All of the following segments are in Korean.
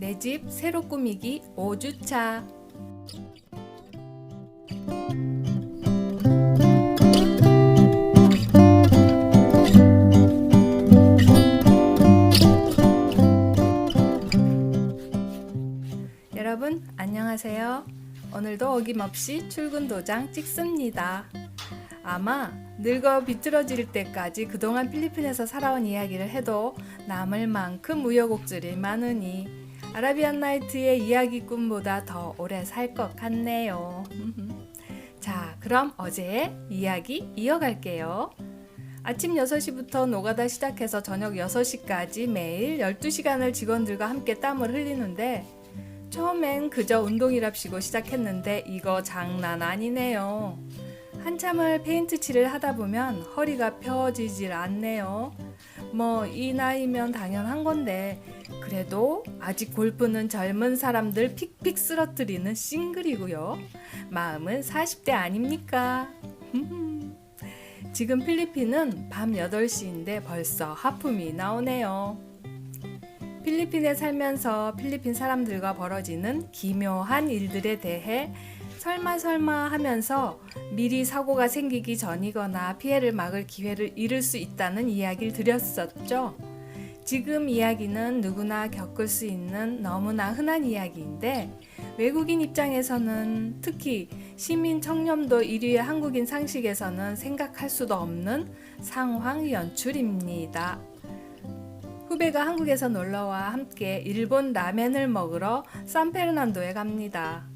내 집 새로 꾸미기 5주차. 여러분 안녕하세요. 오늘도 어김없이 출근 도장 찍습니다. 아마 늙어 비틀어질 때까지 그동안 필리핀에서 살아온 이야기를 해도 남을 만큼 우여곡절이 많으니 아라비안 나이트의 이야기꾼보다 더 오래 살 것 같네요. 자, 그럼 어제의 이야기 이어갈게요. 아침 6시부터 노가다 시작해서 저녁 6시까지 매일 12시간을 직원들과 함께 땀을 흘리는데 처음엔 그저 운동이랍시고 시작했는데 이거 장난 아니네요. 한참을 페인트 칠을 하다 보면 허리가 펴지질 않네요. 뭐 이 나이면 당연한 건데 그래도 아직 골프는 젊은 사람들 픽픽 쓰러뜨리는 싱글이고요. 마음은 40대 아닙니까? 지금 필리핀은 밤 8시인데 벌써 하품이 나오네요. 필리핀에 살면서 필리핀 사람들과 벌어지는 기묘한 일들에 대해 설마 하면서 미리 사고가 생기기 전이거나 피해를 막을 기회를 잃을 수 있다는 이야기를 드렸었죠. 지금 이야기는 누구나 겪을 수 있는 너무나 흔한 이야기인데 외국인 입장에서는 특히 시민 청렴도 1위의 한국인 상식에서는 생각할 수도 없는 상황 연출입니다. 후배가 한국에서 놀러와 함께 일본 라멘을 먹으러 산페르난도에 갑니다.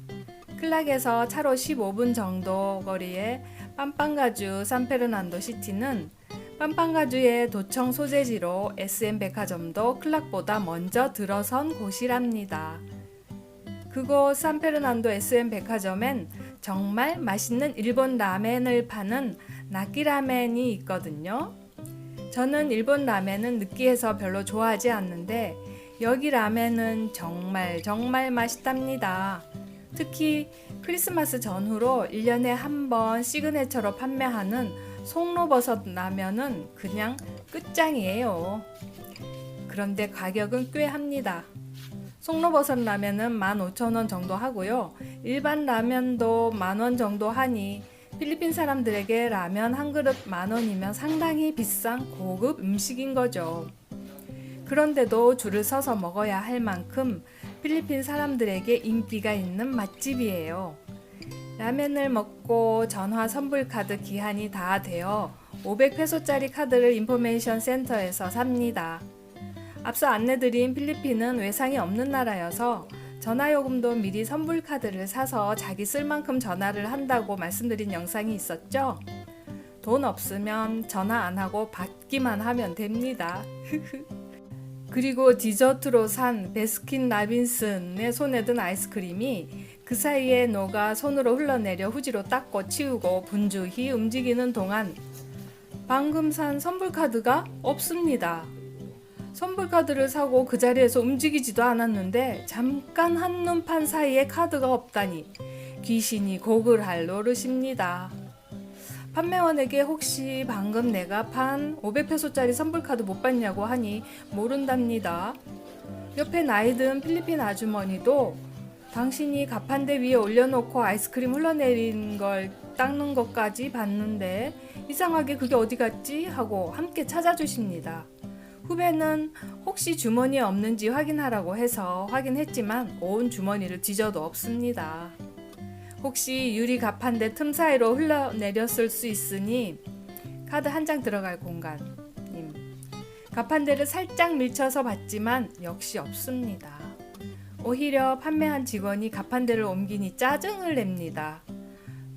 클락에서 차로 15분 정도 거리의 빰빵가주 산페르난도 시티는 빰빵가주의 도청 소재지로 SM 백화점도 클락보다 먼저 들어선 곳이랍니다. 그곳 산페르난도 SM 백화점엔 정말 맛있는 일본 라멘을 파는 나끼라멘이 있거든요. 저는 일본 라멘은 느끼해서 별로 좋아하지 않는데 여기 라멘은 정말 맛있답니다. 특히 크리스마스 전후로 1년에 한 번 시그네처로 판매하는 송로버섯 라면은 그냥 끝장이에요. 그런데 가격은 꽤 합니다. 송로버섯 라면은 15,000원 정도 하고요. 일반 라면도 10,000원 정도 하니 필리핀 사람들에게 라면 한 그릇 10,000원이면 상당히 비싼 고급 음식인 거죠. 그런데도 줄을 서서 먹어야 할 만큼 필리핀 사람들에게 인기가 있는 맛집이에요. 라면을 먹고 전화 선불 카드 기한이 다 되어 500페소짜리 카드를 인포메이션 센터에서 삽니다. 앞서 안내드린 필리핀은 외상이 없는 나라여서 전화요금도 미리 선불 카드를 사서 자기 쓸 만큼 전화를 한다고 말씀드린 영상이 있었죠? 돈 없으면 전화 안 하고 받기만 하면 됩니다. 그리고 디저트로 산 베스킨 라빈슨의 손에 든 아이스크림이 그 사이에 녹아 손으로 흘러내려 후지로 닦고 치우고 분주히 움직이는 동안 방금 산 선불카드가 없습니다. 선불카드를 사고 그 자리에서 움직이지도 않았는데 잠깐 한눈판 사이에 카드가 없다니 귀신이 곡을 할 노릇입니다. 판매원에게 혹시 방금 내가 판 500페소짜리 선불카드 못 봤냐고 하니 모른답니다. 옆에 나이든 필리핀 아주머니도 당신이 가판대 위에 올려놓고 아이스크림 흘러내린 걸 닦는 것까지 봤는데 이상하게 그게 어디 갔지? 하고 함께 찾아주십니다. 후배는 혹시 주머니에 없는지 확인하라고 해서 확인했지만 온 주머니를 뒤져도 없습니다. 혹시 유리 가판대 틈 사이로 흘러내렸을 수 있으니 카드 한 장 들어갈 공간님. 가판대를 살짝 밀쳐서 봤지만 역시 없습니다. 오히려 판매한 직원이 가판대를 옮기니 짜증을 냅니다.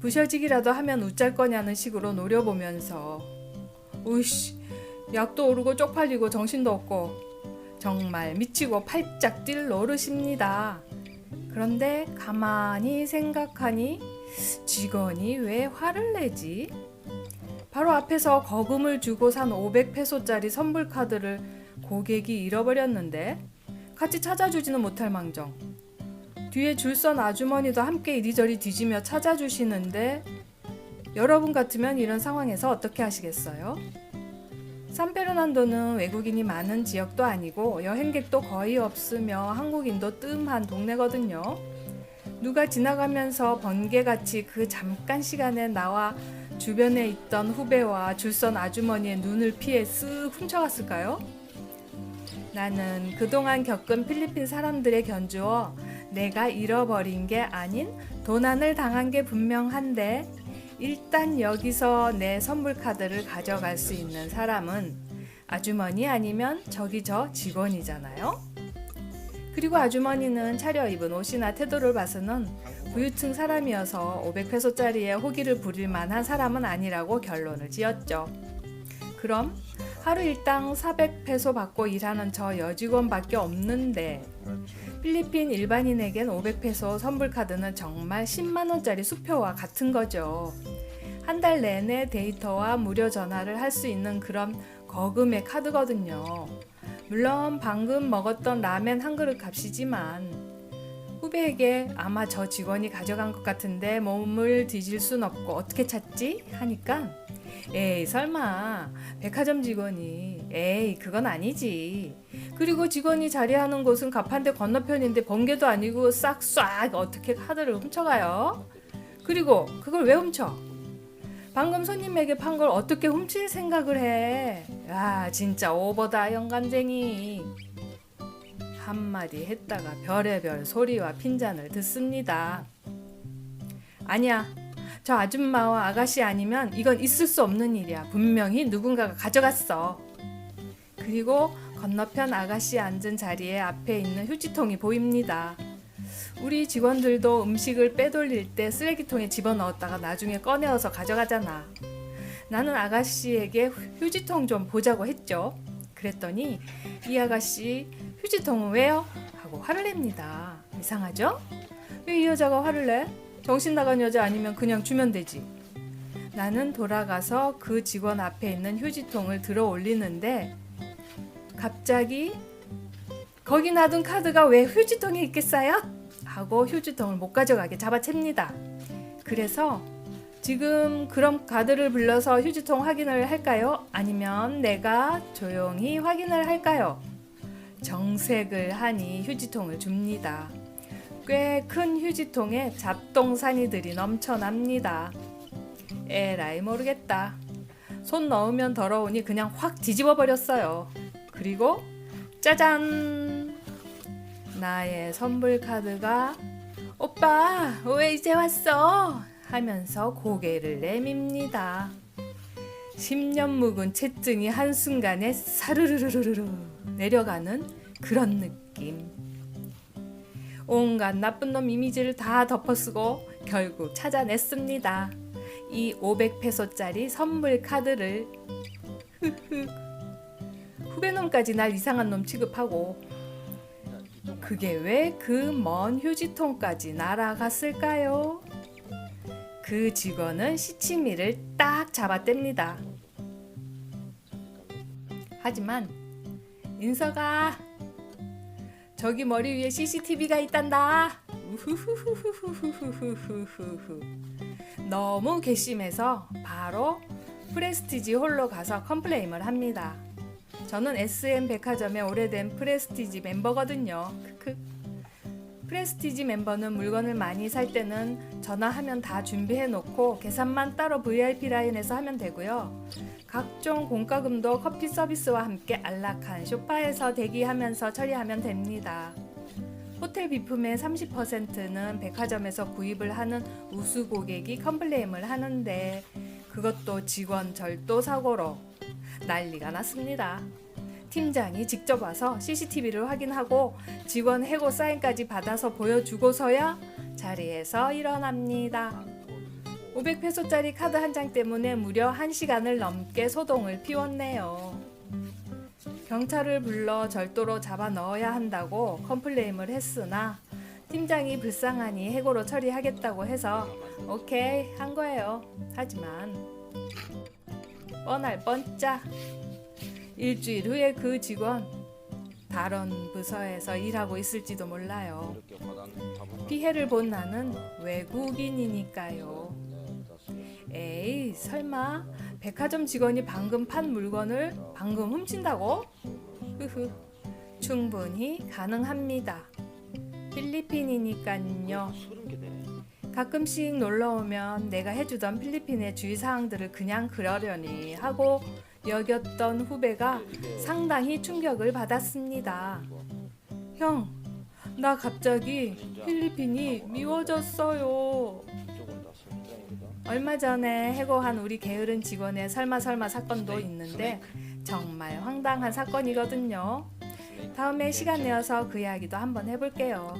부셔지기라도 하면 웃잘 거냐는 식으로 노려보면서 우이씨 약도 오르고 쪽팔리고 정신도 없고 정말 미치고 팔짝 뛸 노릇입니다. 그런데 가만히 생각하니 직원이 왜 화를 내지? 바로 앞에서 거금을 주고 산 500페소짜리 선불카드를 고객이 잃어버렸는데 같이 찾아주지는 못할 망정 뒤에 줄선 아주머니도 함께 이리저리 뒤지며 찾아주시는데 여러분 같으면 이런 상황에서 어떻게 하시겠어요? 산페르난도는 외국인이 많은 지역도 아니고 여행객도 거의 없으며 한국인도 뜸한 동네거든요. 누가 지나가면서 번개같이 그 잠깐 시간에 나와 주변에 있던 후배와 줄선 아주머니의 눈을 피해 쓱 훔쳐갔을까요? 나는 그동안 겪은 필리핀 사람들의 견주어 내가 잃어버린 게 아닌 도난을 당한 게 분명한데 일단 여기서 내 선물 카드를 가져갈 수 있는 사람은 아주머니 아니면 저기 저 직원이잖아요. 그리고 아주머니는 차려입은 옷이나 태도를 봐서는 부유층 사람이어서 500페소짜리에 호기를 부릴 만한 사람은 아니라고 결론을 지었죠. 그럼 하루 일당 400페소 받고 일하는 저 여직원밖에 없는데 필리핀 일반인에겐 500페소 선불카드는 정말 10만원짜리 수표와 같은 거죠. 한 달 내내 데이터와 무료 전화를 할 수 있는 그런 거금의 카드거든요. 물론 방금 먹었던 라멘 한 그릇 값이지만 후배에게 아마 저 직원이 가져간 것 같은데 몸을 뒤질 순 없고 어떻게 찾지? 하니까 에이 설마 백화점 직원이 에이 그건 아니지. 그리고 직원이 자리하는 곳은 가판대 건너편인데 번개도 아니고 싹 어떻게 카드를 훔쳐가요? 그리고 그걸 왜 훔쳐? 방금 손님에게 판 걸 어떻게 훔칠 생각을 해? 야 진짜 오버다 영감쟁이. 한마디 했다가 별의별 소리와 핀잔을 듣습니다. 아니야. 저 아줌마와 아가씨 아니면 이건 있을 수 없는 일이야. 분명히 누군가가 가져갔어. 그리고 건너편 아가씨 앉은 자리에 앞에 있는 휴지통이 보입니다. 우리 직원들도 음식을 빼돌릴 때 쓰레기통에 집어넣었다가 나중에 꺼내어서 가져가잖아. 나는 아가씨에게 휴지통 좀 보자고 했죠. 그랬더니 이 아가씨 휴지통은 왜요? 하고 화를 냅니다. 이상하죠? 왜 이 여자가 화를 내? 정신 나간 여자 아니면 그냥 주면 되지. 나는 돌아가서 그 직원 앞에 있는 휴지통을 들어 올리는데 갑자기 거기 놔둔 카드가 왜 휴지통에 있겠어요? 하고 휴지통을 못 가져가게 잡아챕니다. 그래서 지금 그럼 카드를 불러서 휴지통 확인을 할까요? 아니면 내가 조용히 확인을 할까요? 정색을 하니 휴지통을 줍니다. 꽤 큰 휴지통에 잡동사니들이 넘쳐납니다. 에라이 모르겠다. 손 넣으면 더러우니 그냥 확 뒤집어 버렸어요. 그리고 짜잔! 나의 선불 카드가 오빠 왜 이제 왔어? 하면서 고개를 내밉니다. 10년 묵은 채증이 한순간에 사르르르르르 내려가는 그런 느낌. 온갖 나쁜 놈 이미지를 다 덮어쓰고 결국 찾아냈습니다. 이 500페소짜리 선물 카드를. 후배놈까지 날 이상한 놈 취급하고 그게 왜 그 먼 휴지통까지 날아갔을까요? 그 직원은 시치미를 딱 잡아댑니다. 하지만 인서가 저기 머리 위에 CCTV가 있단다. 우후후후후후후후후후. 너무 괘씸해서 바로 프레스티지 홀로 가서 컴플레인을 합니다. 저는 SM 백화점의 오래된 프레스티지 멤버거든요. 크크. 프레스티지 멤버는 물건을 많이 살 때는 전화하면 다 준비해 놓고 계산만 따로 VIP 라인에서 하면 되고요. 각종 공과금도 커피 서비스와 함께 안락한 소파에서 대기하면서 처리하면 됩니다. 호텔 비품의 30%는 백화점에서 구입을 하는 우수 고객이 컴플레인을 하는데 그것도 직원 절도 사고로 난리가 났습니다. 팀장이 직접 와서 CCTV를 확인하고 직원 해고 사인까지 받아서 보여주고서야 자리에서 일어납니다. 500페소짜리 카드 한 장 때문에 무려 1시간을 넘게 소동을 피웠네요. 경찰을 불러 절도로 잡아 넣어야 한다고 컴플레인을 했으나 팀장이 불쌍하니 해고로 처리하겠다고 해서 오케이 한 거예요. 하지만 뻔할 뻔짜 일주일 후에 그 직원 다른 부서에서 일하고 있을지도 몰라요. 피해를 본 나는 외국인이니까요. 에이, 설마 백화점 직원이 방금 판 물건을 방금 훔친다고? 흐흐, 충분히 가능합니다. 필리핀이니깐요. 소름 끼네. 가끔씩 놀러 오면 내가 해주던 필리핀의 주의사항들을 그냥 그러려니 하고 여겼던 후배가 상당히 충격을 받았습니다. 형, 나 갑자기 필리핀이 미워졌어요. 이쪽은 다 설정이거든. 얼마 전에 해고한 우리 게으른 직원의 설마 사건도 있는데 정말 황당한 사건이거든요. 다음에 시간 내어서 그 이야기도 한번 해볼게요.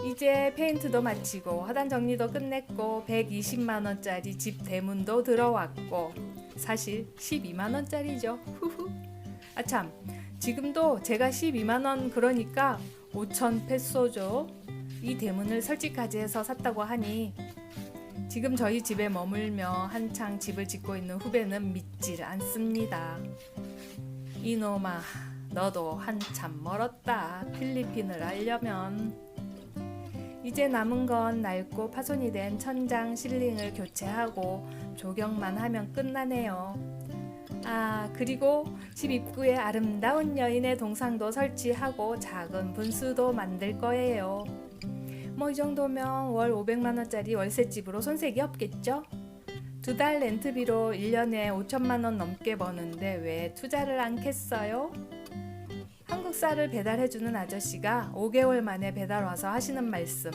이제 페인트도 마치고 화단 정리도 끝냈고 120만 원짜리 집 대문도 들어왔고 사실 12만 원짜리죠. 후후. 아참, 지금도 제가 12만 원 그러니까 5천 페소죠. 이 대문을 설치까지 해서 샀다고 하니 지금 저희 집에 머물며 한창 집을 짓고 있는 후배는 믿질 않습니다. 이놈아, 너도 한참 멀었다. 필리핀을 알려면. 이제 남은 건 낡고 파손이 된 천장 실링을 교체하고 조경만 하면 끝나네요. 아, 그리고 집 입구에 아름다운 여인의 동상도 설치하고 작은 분수도 만들 거예요. 뭐 이 정도면 월 500만 원짜리 월세집으로 손색이 없겠죠? 2달 렌트비로 1년에 5천만 원 넘게 버는데 왜 투자를 않겠어요? 한국 쌀을 배달해주는 아저씨가 5개월 만에 배달 와서 하시는 말씀.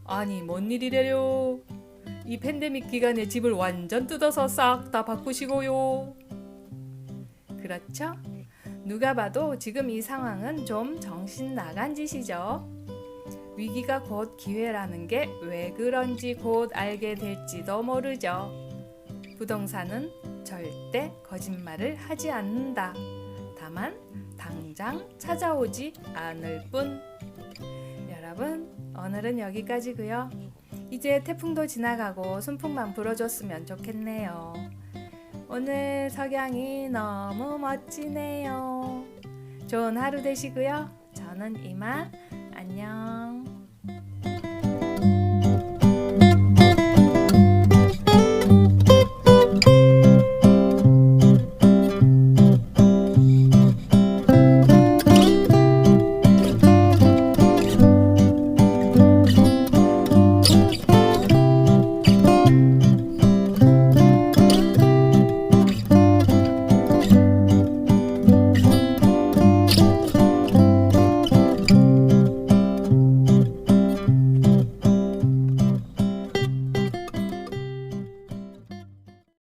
아니, 뭔 일이래요? 이 팬데믹 기간에 집을 완전 뜯어서 싹 다 바꾸시고요. 그렇죠? 누가 봐도 지금 이 상황은 좀 정신 나간 짓이죠. 위기가 곧 기회라는 게 왜 그런지 곧 알게 될지도 모르죠. 부동산은 절대 거짓말을 하지 않는다. 다만 당장 찾아오지 않을 뿐. 여러분, 오늘은 여기까지고요. 이제 태풍도 지나가고 순풍만 불어줬으면 좋겠네요. 오늘 석양이 너무 멋지네요. 좋은 하루 되시고요. 저는 이만 안녕.